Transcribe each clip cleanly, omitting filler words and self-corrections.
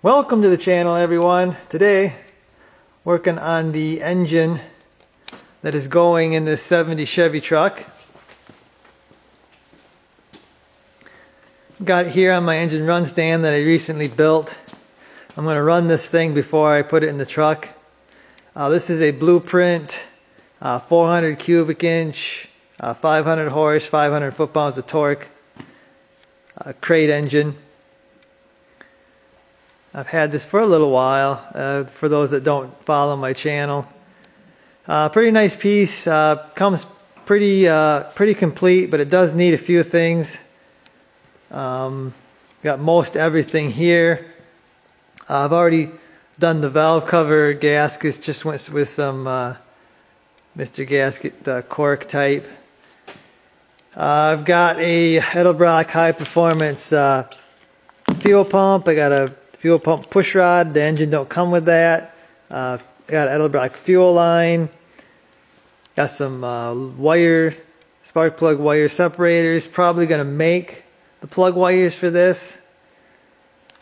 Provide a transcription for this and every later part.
Welcome to the channel, everyone. Today working on the engine that is going in this 70 Chevy truck. Got it here on my engine run stand that I recently built. I'm going to run this thing before I put it in the truck. This is a Blueprint 400 cubic inch, 500 horse, 500 foot-pounds of torque crate engine. I've had this for a little while, for those that don't follow my channel. Pretty nice piece, comes pretty complete, but it does need a few things. Got most everything here. I've already done the valve cover gaskets, just went with some Mr. Gasket cork type. I've got a Edelbrock high performance fuel pump. I got a fuel pump push rod. The engine don't come with that. Got Edelbrock fuel line. Got some spark plug wire separators. Probably going to make the plug wires for this.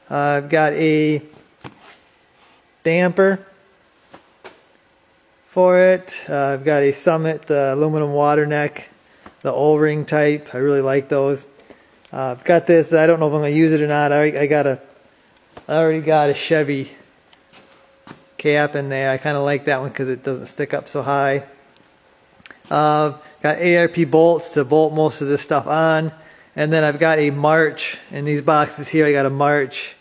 I've got a damper for it. I've got a Summit aluminum water neck, the O-ring type. I really like those. I've got this. I don't know if I'm going to use it or not. I already got a Chevy cap in there. I kind of like that one because it doesn't stick up so high. Got ARP bolts to bolt most of this stuff on. And then I've got a March in these boxes here. I got a March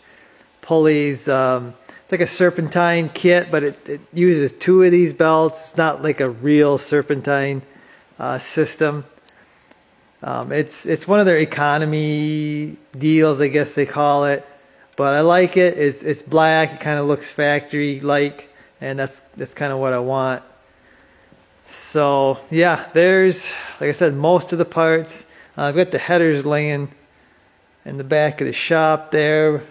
pulleys. It's like a serpentine kit, but it uses two of these belts. It's not like a real serpentine system. It's one of their economy deals, I guess they call it. But I like it. It's black. It kind of looks factory-like, and that's kind of what I want. So yeah, there's, like I said, most of the parts. I've got the headers laying in the back of the shop there,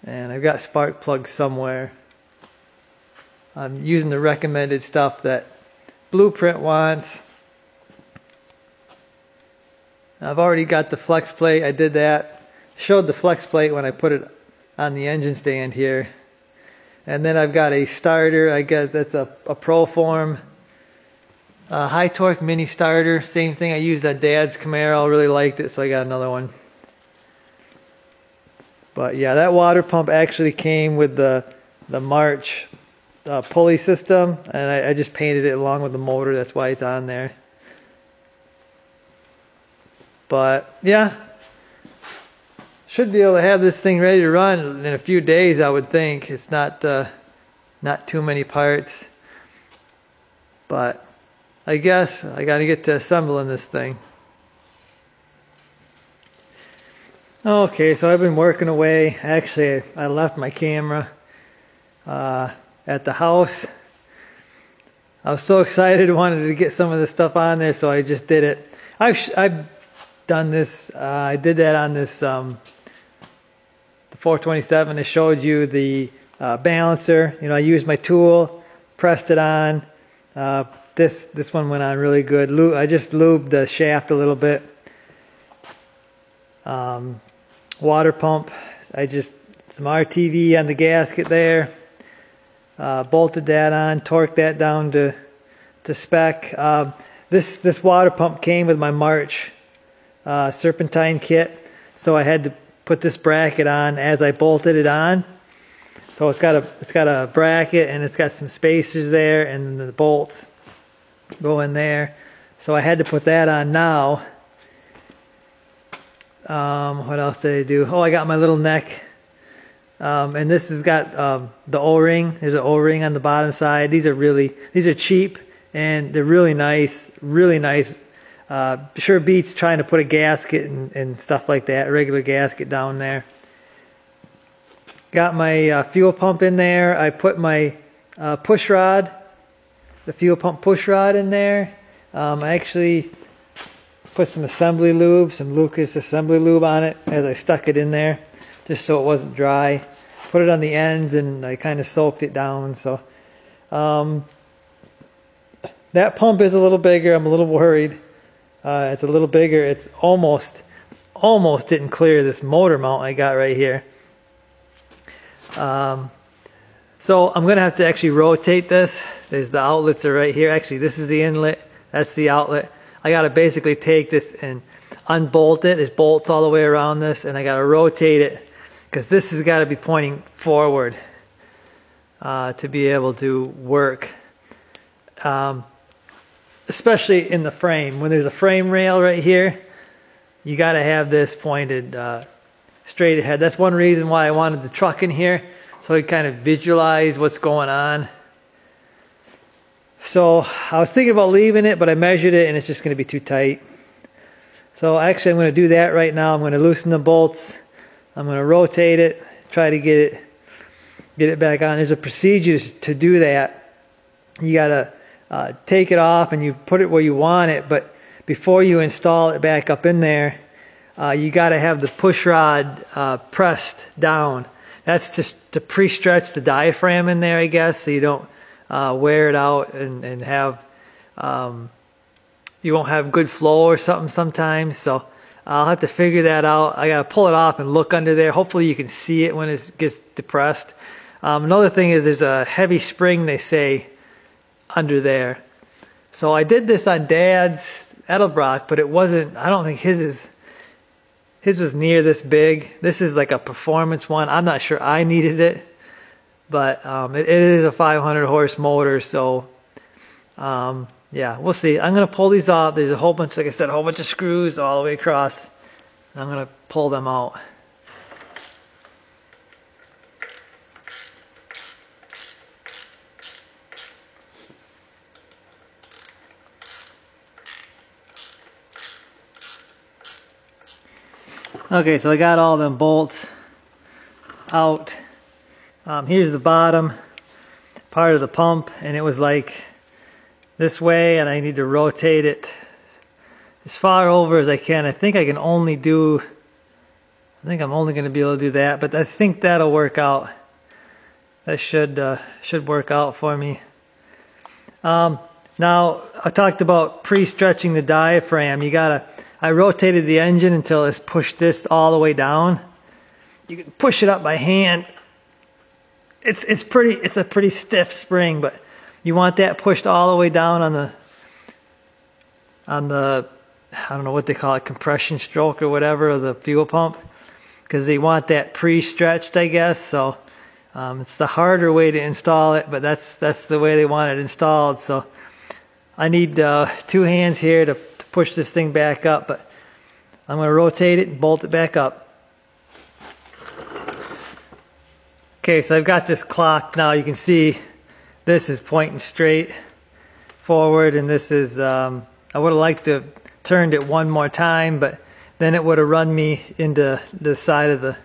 and I've got spark plugs somewhere. I'm using the recommended stuff that Blueprint wants. I've already got the flex plate. I did that. Showed the flex plate when I put it on the engine stand here. And then I've got a starter. I guess that's a Proform high torque mini starter. Same thing I used on Dad's Camaro. I really liked it, so I got another one. But yeah, that water pump actually came with the March pulley system, and I just painted it along with the motor. That's why it's on there. But yeah, should be able to have this thing ready to run in a few days, I would think. It's not too many parts, but I guess I got to get to assembling this thing. Okay, so I've been working away. Actually, I left my camera at the house. I was so excited, wanted to get some of this stuff on there, so I just did it. I've done this. I did that on this the 427. I showed you the balancer. You know, I used my tool, pressed it on. This one went on really good. I just lubed the shaft a little bit. Water pump. Some RTV on the gasket there. Bolted that on, torqued that down to spec. This water pump came with my March serpentine kit, so I had to put this bracket on as I bolted it on. So it's got a bracket, and it's got some spacers there, and the bolts go in there. So I had to put that on now. What else did I do? Oh, I got my little neck. And this has got the O-ring. There's an O-ring on the bottom side. These are cheap, and they're really nice. Really nice. Sure beats trying to put a gasket and stuff like that, a regular gasket down there. Got my fuel pump in there. I put my push rod, the fuel pump push rod in there. I actually put some assembly lube, some Lucas assembly lube on it as I stuck it in there, just so it wasn't dry. Put it on the ends and I kind of soaked it down. So that pump is a little bigger. I'm a little worried. It's a little bigger. It's almost didn't clear this motor mount I got right here. So I'm gonna have to actually rotate this. There's the outlets are right here. Actually, this is the inlet. That's the outlet. I gotta basically take this and unbolt it. There's bolts all the way around this, and I gotta rotate it because this has got to be pointing forward to be able to work. Especially in the frame. When there's a frame rail right here, you got to have this pointed straight ahead. That's one reason why I wanted the truck in here, so I kind of visualize what's going on. So I was thinking about leaving it, but I measured it and it's just going to be too tight. So actually I'm going to do that right now. I'm going to loosen the bolts. I'm going to rotate it, try to get it back on. There's a procedure to do that. You got to take it off and you put it where you want it, but before you install it back up in there, you got to have the push rod pressed down. That's just to pre-stretch the diaphragm in there, I guess, so you don't wear it out and have you won't have good flow or something sometimes. So I'll have to figure that out. I gotta pull it off and look under there. Hopefully you can see it when it gets depressed. Another thing is there's a heavy spring, they say, under there. So I did this on Dad's Edelbrock, but it wasn't, I don't think his was near this big. This is like a performance one. I'm not sure I needed it, but it is a 500 horse motor, so yeah, we'll see. I'm gonna pull these off. There's a whole bunch, like I said, a whole bunch of screws all the way across. I'm gonna pull them out. Okay, so I got all them bolts out. Here's the bottom part of the pump, and it was like this way, and I need to rotate it as far over as I can. I think I'm only going to be able to do that, but I think that'll work out. That should work out for me. Now I talked about pre-stretching the diaphragm. I rotated the engine until it's pushed this all the way down. You can push it up by hand. It's a pretty stiff spring, but you want that pushed all the way down on the I don't know what they call it, compression stroke or whatever, of the fuel pump, because they want that pre-stretched, I guess. So it's the harder way to install it, but that's the way they want it installed. So I need 2 hands here to push this thing back up, but I'm going to rotate it and bolt it back up. Okay, so I've got this clock now. You can see this is pointing straight forward, and this is I would have liked to have turned it one more time, but then it would have run me into the side of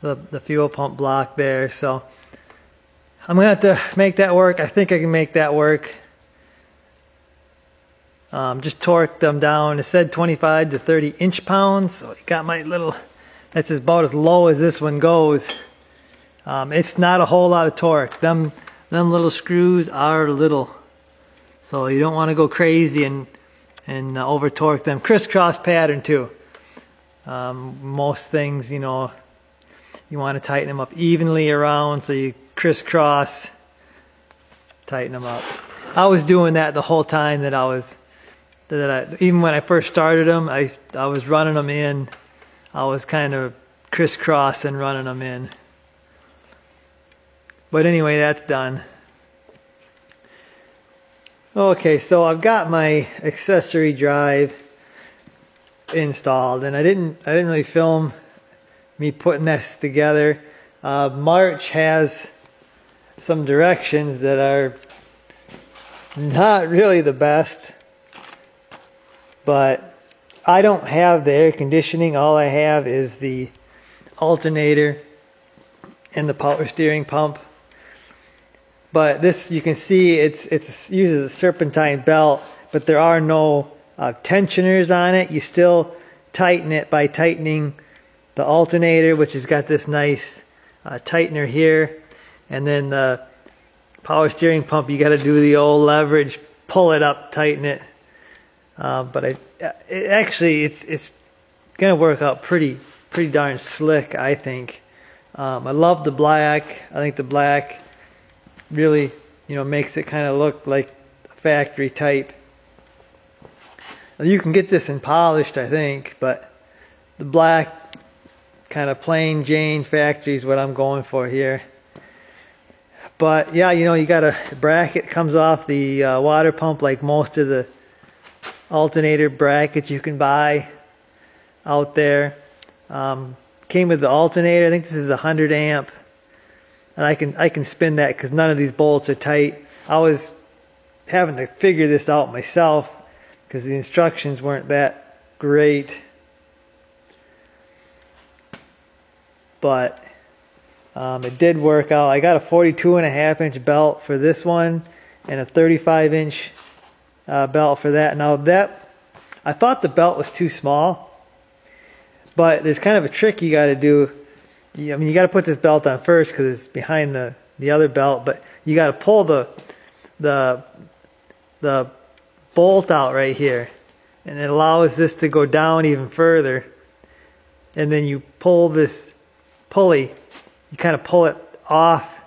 the fuel pump block there. So I'm gonna have to make that work. I think I can make that work. Just torqued them down. It said 25 to 30 inch-pounds. So I got my little, that's about as low as this one goes. It's not a whole lot of torque. Them little screws are little, so you don't want to go crazy and over torque them. Crisscross pattern too. Most things, you know, you want to tighten them up evenly around, so you crisscross, tighten them up. I was doing that the whole time even when I first started them, I was running them in. I was kind of crisscrossing, running them in. But anyway, that's done. Okay, so I've got my accessory drive installed, and I didn't really film me putting this together. March has some directions that are not really the best, but I don't have the air conditioning. All I have is the alternator and the power steering pump. But this, you can see, it uses a serpentine belt, but there are no tensioners on it. You still tighten it by tightening the alternator, which has got this nice tightener here, and then the power steering pump, you got to do the old leverage, pull it up, tighten it. But it's gonna work out pretty darn slick, I think. I love the black. I think the black really, makes it kind of look like factory type. You can get this in polished, I think, but the black kind of plain Jane factory is what I'm going for here. But yeah, you got a bracket comes off the water pump, like most of the alternator brackets you can buy out there. Came with the alternator. I think this is 100 amp, and I can spin that because none of these bolts are tight. I was having to figure this out myself because the instructions weren't that great, but it did work out. I got a 42.5-inch belt for this one and a 35-inch belt for that. Now I thought the belt was too small, but there's kind of a trick you got to do. I mean, you got to put this belt on first because it's behind the other belt, but you got to pull the bolt out right here, and it allows this to go down even further. And then you pull this pulley, you kind of pull it off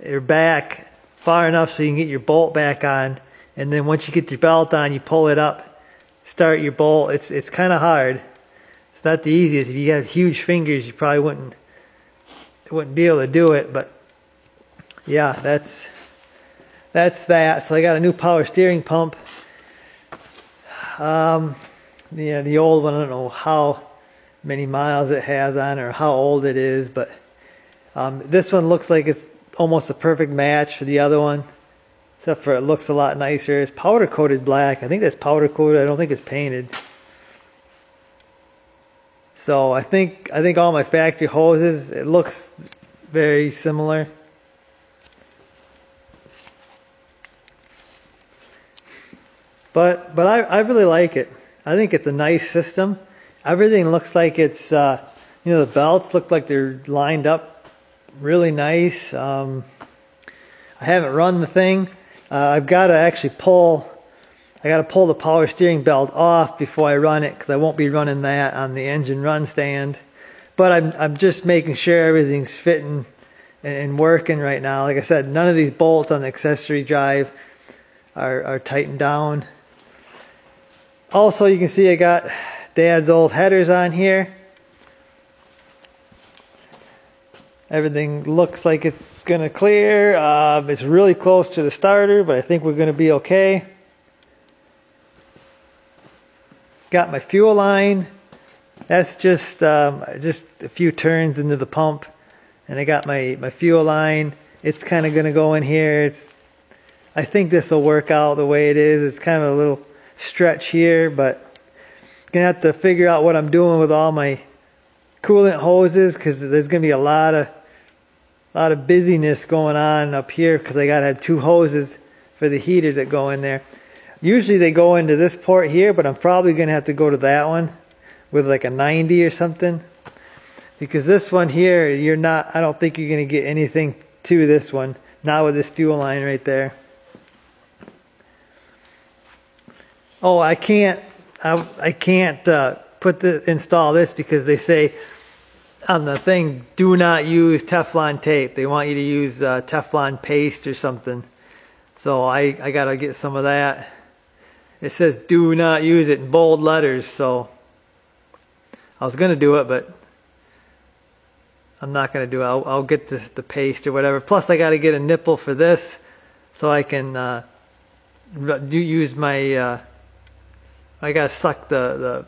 your back far enough so you can get your bolt back on. And then once you get your belt on, you pull it up, start your bolt. It's kind of hard. It's not the easiest. If you have huge fingers, you probably wouldn't be able to do it. But yeah, that's that. So I got a new power steering pump. The old one, I don't know how many miles it has on it or how old it is, but this one looks like it's almost a perfect match for the other one, except for it looks a lot nicer. It's powder coated black. I think that's powder coated. I don't think it's painted. So I think all my factory hoses, it looks very similar. But I really like it. I think it's a nice system. Everything looks like it's the belts look like they're lined up really nice. I haven't run the thing. I've got to actually pull the power steering belt off before I run it because I won't be running that on the engine run stand. But I'm just making sure everything's fitting and working right now. Like I said, none of these bolts on the accessory drive are tightened down. Also, you can see I got Dad's old headers on here. Everything looks like it's gonna clear. It's really close to the starter, but I think we're gonna be okay. Got my fuel line. That's just a few turns into the pump, and I got my fuel line. It's kind of gonna go in here. I think this will work out the way it is. It's kind of a little stretch here, but gonna have to figure out what I'm doing with all my coolant hoses because there's gonna be a lot of busyness going on up here because I gotta have two hoses for the heater that go in there. Usually they go into this port here, but I'm probably gonna have to go to that one with like a 90 or something, because this one here, I don't think you're gonna get anything to this one, not with this fuel line right there. Oh, I can't install this because they say on the thing, do not use Teflon tape. They want you to use Teflon paste or something. So I gotta get some of that. It says do not use it in bold letters, so I was gonna do it, but I'm not gonna do it. I'll get the paste or whatever. Plus I gotta get a nipple for this so I can use my I gotta suck the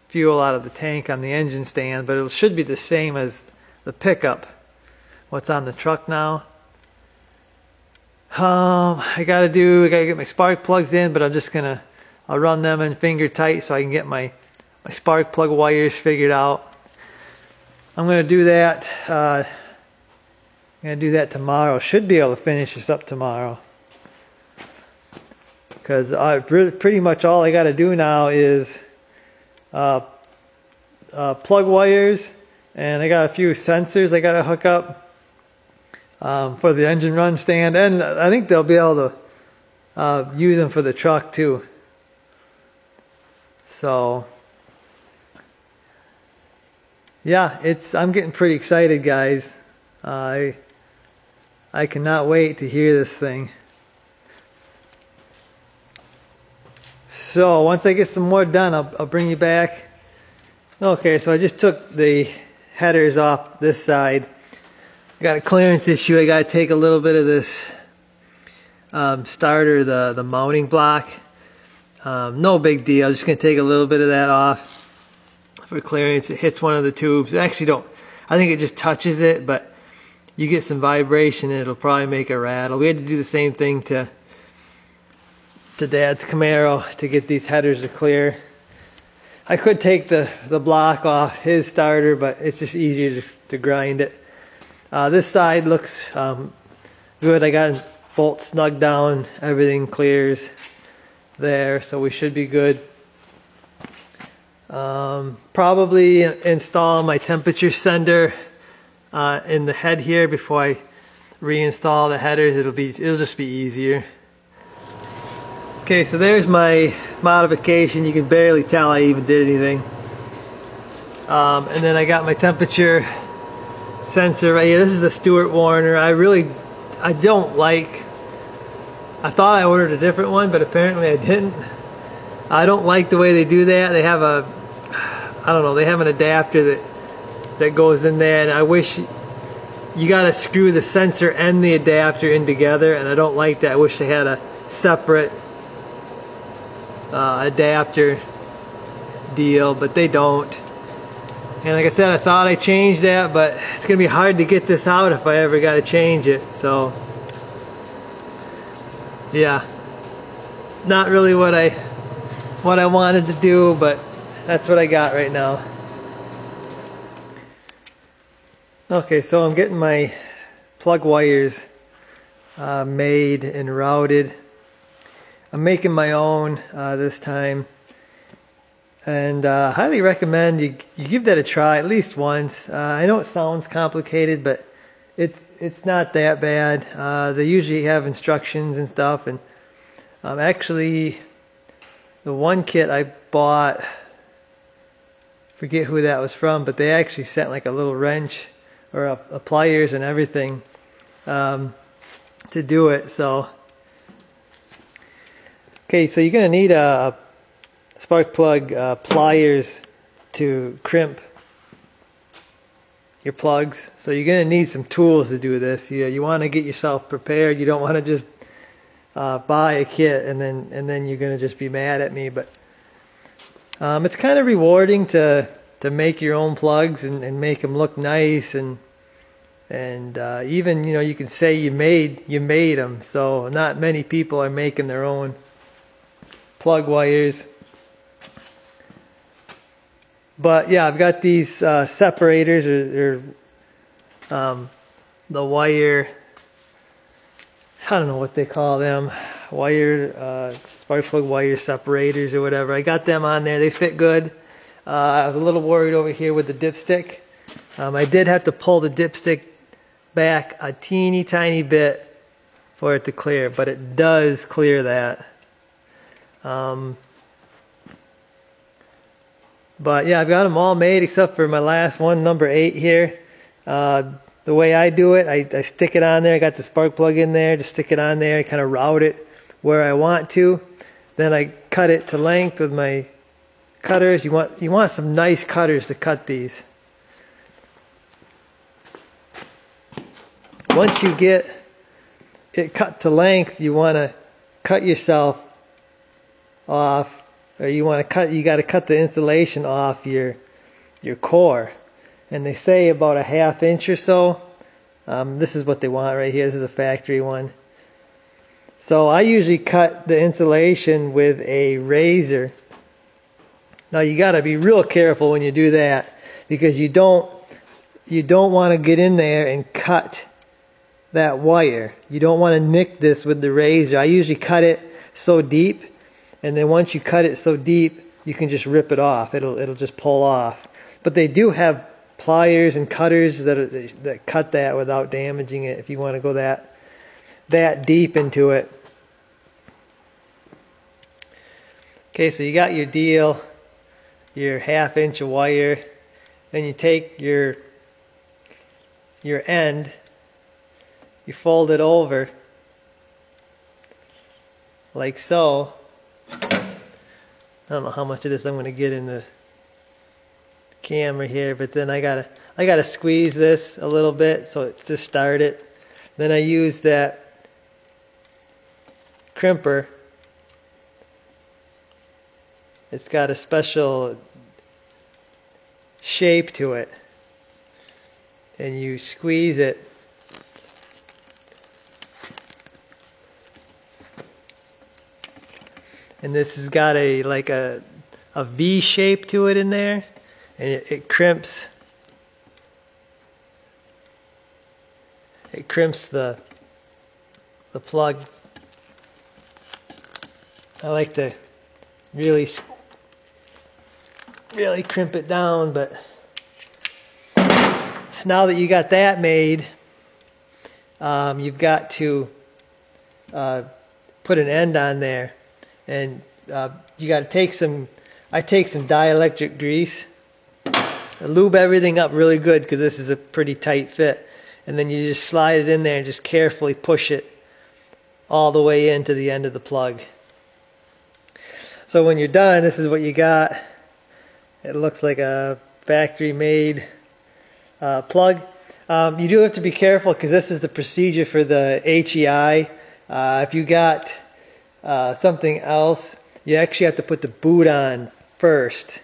fuel out of the tank on the engine stand, but it should be the same as the pickup. What's on the truck now? I gotta get my spark plugs in, but I'll run them in finger tight so I can get my spark plug wires figured out. I'm gonna do that. I'm gonna do that tomorrow. Should be able to finish this up tomorrow. because pretty much all I got to do now is plug wires, and I got a few sensors I got to hook up for the engine run stand, and I think they'll be able to use them for the truck too. So yeah, I'm getting pretty excited, guys. I cannot wait to hear this thing. So once I get some more done, I'll bring you back. Okay, so I just took the headers off this side. I got a clearance issue. I got to take a little bit of this starter, the mounting block. No big deal. I'm just going to take a little bit of that off for clearance. It hits one of the tubes. I think it just touches it, but you get some vibration and it'll probably make a rattle. We had to do the same thing to Dad's Camaro to get these headers to clear. I could take the block off his starter, but it's just easier to grind it. This side looks good. I got bolts snug down. Everything clears there, so we should be good. Probably install my temperature sender in the head here before I reinstall the headers. It'll just be easier. Okay, so there's my modification. You can barely tell I even did anything. And then I got my temperature sensor right here. This is a Stewart Warner. I don't like. I thought I ordered a different one, but apparently I didn't. I don't like the way they do that. They have they have an adapter that goes in there, and I wish you gotta screw the sensor and the adapter in together, and I don't like that. I wish they had a separate adapter deal, but they don't. And like I said, I thought I changed that, but it's gonna be hard to get this out if I ever gotta change it. So yeah, not really what I wanted to do, but that's what I got right now. Okay, so I'm getting my plug wires made and routed. I'm making my own this time, and highly recommend you give that a try at least once. I know it sounds complicated, but it's not that bad. They usually have instructions and stuff, and actually the one kit I bought, forget who that was from, but they actually sent like a little wrench or a pliers and everything to do it. So okay, so you're gonna need a spark plug pliers to crimp your plugs. So you're gonna need some tools to do this. You want to get yourself prepared. You don't want to just buy a kit and then you're gonna just be mad at me. But it's kind of rewarding to make your own plugs and make them look nice, and even you can say you made them. So not many people are making their own plug wires. But yeah, I've got these separators or the wire, I don't know what they call them, spark plug wire separators or whatever. I got them on there. They fit good. I was a little worried over here with the dipstick. I did have to pull the dipstick back a teeny tiny bit for it to clear, but it does clear that. But yeah, I've got them all made except for my last one, number 8 here. The way I do it, I stick it on there. I got the spark plug in there, just stick it on there, kind of route it where I want to. Then I cut it to length with my cutters. You want some nice cutters to cut these. Once you get it cut to length, you want to cut yourself off, or you got to cut the insulation off your core. And they say about a 1/2 inch or so. This is what they want right here. This is a factory one. So I usually cut the insulation with a razor. Now you got to be real careful when you do that, because you don't want to get in there and cut that wire. You don't want to nick this with the razor. I usually cut it so deep, and then once you cut it so deep, you can just rip it off. It'll just pull off. But they do have pliers and cutters that cut that without damaging it if you want to go that deep into it. Okay, so you got your deal, your 1/2 inch of wire. Then you take your end, you fold it over like so. I don't know how much of this I'm going to get in the camera here, but then I gotta squeeze this a little bit so to start it. Then I use that crimper. It's got a special shape to it, and you squeeze it. And this has got like a V shape to it in there, and it crimps. It crimps the plug. I like to really crimp it down, but now that you got that made, you've got to put an end on there. And you got to take I take some dielectric grease, lube everything up really good because this is a pretty tight fit, and then you just slide it in there and just carefully push it all the way into the end of the plug. So when you're done, this is what you got. It looks like a factory made plug. You do have to be careful because this is the procedure for the HEI. If you got something else, you actually have to put the boot on first,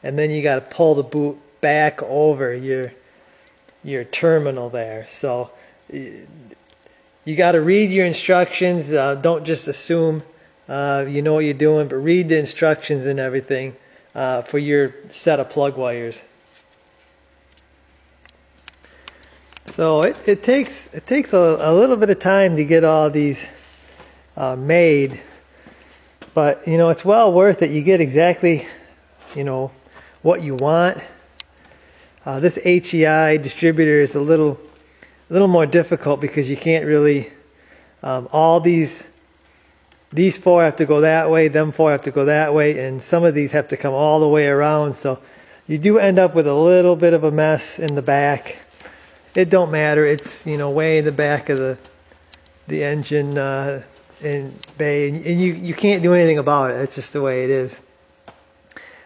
and then you got to pull the boot back over your terminal there. So you got to read your instructions. Don't just assume you know what you're doing, but read the instructions and everything for your set of plug wires. So it takes a little bit of time to get all these made, but you know, it's well worth it. You get exactly, you know, what you want. This HEI distributor is a little more difficult because you can't really all these 4 have to go that way, them 4 have to go that way, and some of these have to come all the way around, so you do end up with a little bit of a mess in the back. It don't matter. It's, you know, way in the back of the engine in bay, and you can't do anything about it. It's just the way it is.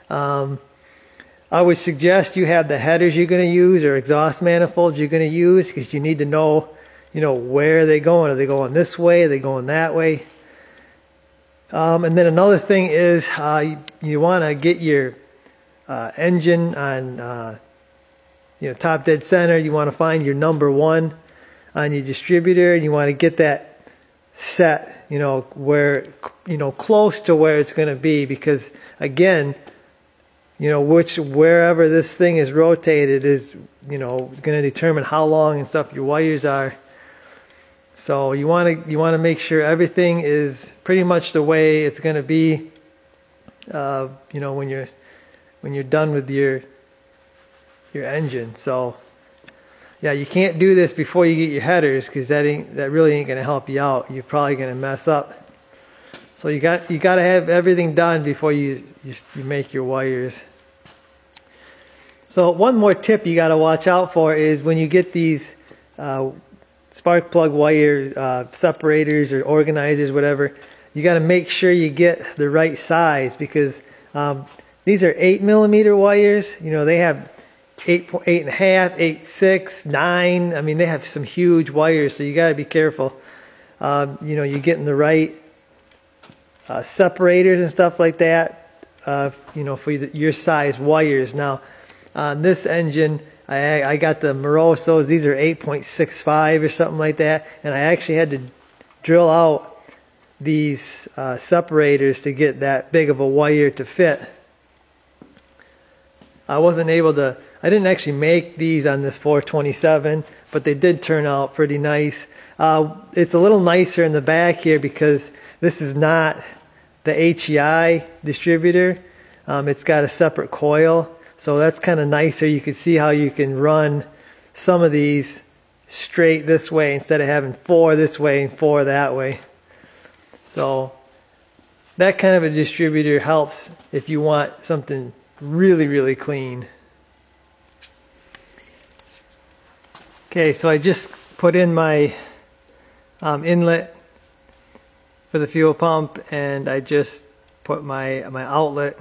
I would suggest you have the headers you're going to use or exhaust manifolds you're going to use, because you need to know, you know, where are they going? Are they going this way? Are they going that way? And then another thing is you want to get your engine on you know, top dead center. You want to find your number 1 on your distributor, and you want to get that set, you know, where, you know, close to where it's going to be, because again, you know, wherever this thing is rotated is, you know, going to determine how long and stuff your wires are. So you want to make sure everything is pretty much the way it's going to be. You know, when you're done with your engine. So yeah, you can't do this before you get your headers, because that really ain't going to help you out. You're probably going to mess up. So you got to have everything done before you make your wires. So one more tip you got to watch out for is when you get these spark plug wire separators or organizers, whatever, you got to make sure you get the right size, because these are 8mm wires. You know, they have 8.5, 8.6, 9. I mean, they have some huge wires, so you got to be careful. You know, you're getting the right separators and stuff like that. You know, for your size wires. Now, on this engine, I got the Morosos. These are 8.65 or something like that, and I actually had to drill out these separators to get that big of a wire to fit. I didn't actually make these on this 427, but they did turn out pretty nice. It's a little nicer in the back here because this is not the HEI distributor. It's got a separate coil, so that's kind of nicer. You can see how you can run some of these straight this way instead of having 4 this way and 4 that way. So that kind of a distributor helps if you want something really, really clean. Okay, so I just put in my inlet for the fuel pump, and I just put my outlet,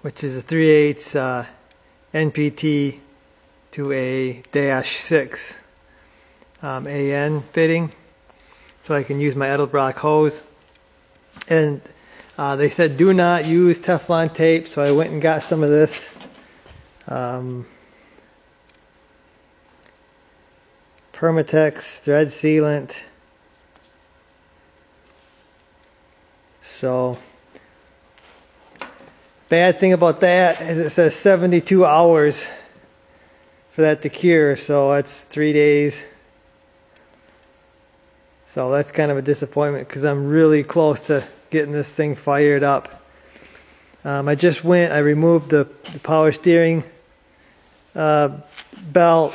which is a 3/8 NPT to a -6 AN fitting, so I can use my Edelbrock hose. And they said do not use Teflon tape, so I went and got some of this. Permatex thread sealant. So bad thing about that is it says 72 hours for that to cure, so that's 3 days. So that's kind of a disappointment because I'm really close to getting this thing fired up. I removed the power steering belt,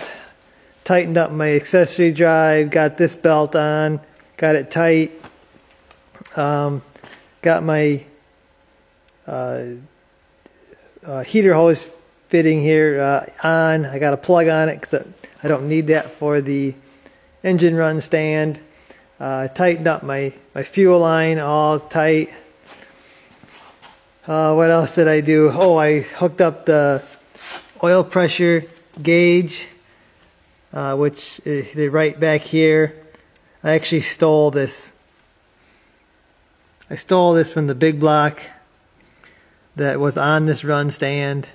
tightened up my accessory drive, got this belt on, got it tight, got my heater hose fitting here on. I got a plug on it because I don't need that for the engine run stand. Tightened up my fuel line all tight. What else did I do? Oh, I hooked up the oil pressure gauge, which is right back here. I actually stole this. I stole this from the big block that was on this run stand.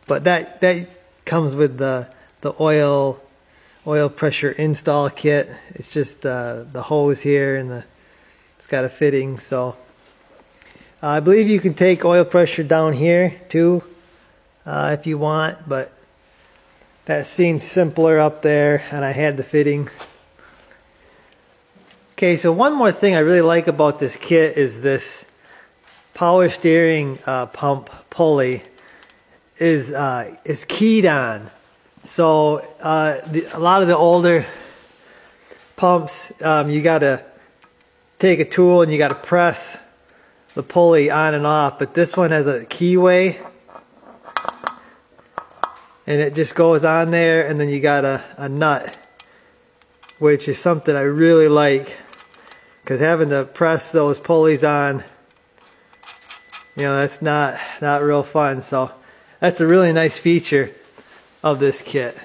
But that comes with the oil pressure install kit. It's just the hose here, and it's got a fitting. So I believe you can take oil pressure down here too if you want, but that seems simpler up there, and I had the fitting. Okay, so one more thing I really like about this kit is this power steering pump pulley is keyed on. So a lot of the older pumps, you got to take a tool and you got to press the pulley on and off, but this one has a keyway, and it just goes on there, and then you got a nut, which is something I really like, because having to press those pulleys on, you know, that's not real fun. So that's a really nice feature of this kit.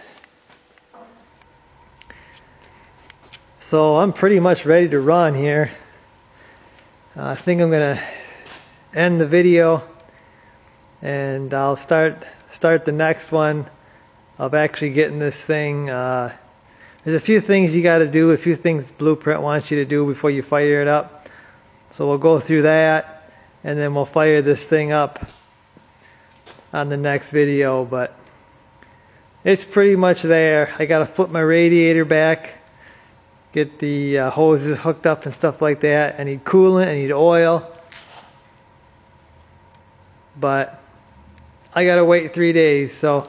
So I'm pretty much ready to run here. I think I'm gonna end the video, and I'll start the next one of actually getting this thing. There's a few things you got to do, a few things Blueprint wants you to do before you fire it up. So we'll go through that, and then we'll fire this thing up on the next video. But it's pretty much there. I got to flip my radiator back, get the hoses hooked up and stuff like that. I need coolant, I need oil. But I got to wait 3 days. So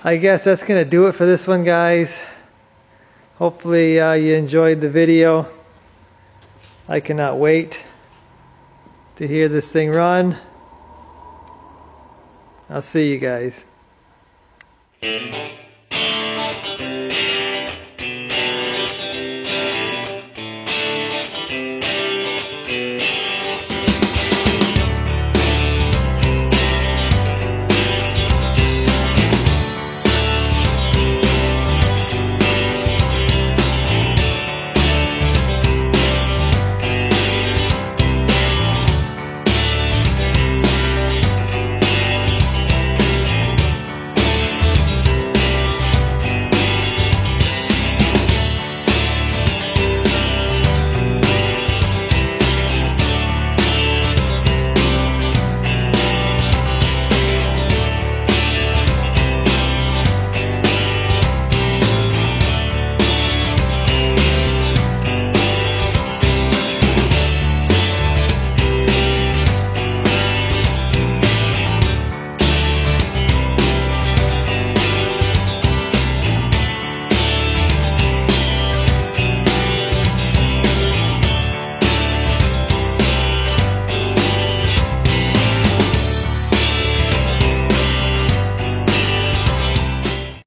I guess that's going to do it for this one, guys. Hopefully you enjoyed the video. I cannot wait to hear this thing run. I'll see you guys.